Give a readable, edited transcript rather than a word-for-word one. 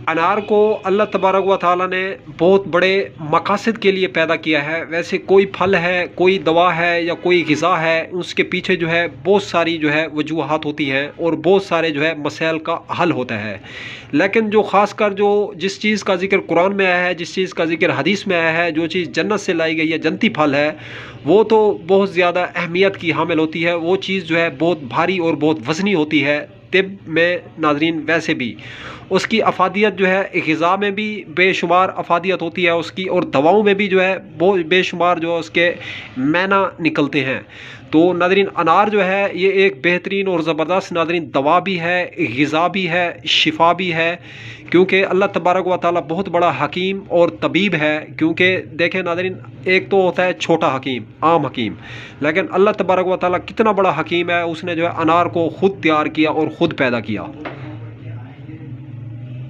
अनार को अल्लाह तबारक व तआला ने बहुत बड़े मकासद के लिए पैदा किया है। वैसे कोई फल है, कोई दवा है या कोई ग़िज़ा है, उसके पीछे जो है बहुत सारी जो है वजूहात होती हैं और बहुत सारे जो है मसाइल का हल होता है। लेकिन जो ख़ासकर जो जिस चीज़ का ज़िक्र कुरान में आया है, जिस चीज़ का ज़िक्र हदीस में आया है, जो चीज़ जन्नत से लाई गई है, जन्नती फल है, वो तो बहुत ज़्यादा अहमियत की हामिल होती है। वो चीज़ जो है बहुत भारी और बहुत वज़नी होती है तिब में नाज़रीन। वैसे भी उसकी अफादियत जो है ग़िज़ा में भी बेशुमार अफादियत होती है उसकी, और दवाओं में भी जो है बहुत बेशुमार जो है उसके मायना निकलते हैं। तो नाज़रीन अनार जो है ये एक बेहतरीन और ज़बरदस्त नाज़रीन दवा भी है, ग़िज़ा भी है, शिफा भी है, क्योंकि अल्लाह तबारक व तआला बहुत बड़ा हकीम और तबीब है। क्योंकि देखें नाज़रीन, एक तो होता है छोटा हकीम, आम हकीम, लेकिन अल्लाह तबारक व तआला कितना बड़ा हकीम है। उसने जो है अनार को ख़ुद तैयार किया और ख़ुद पैदा किया।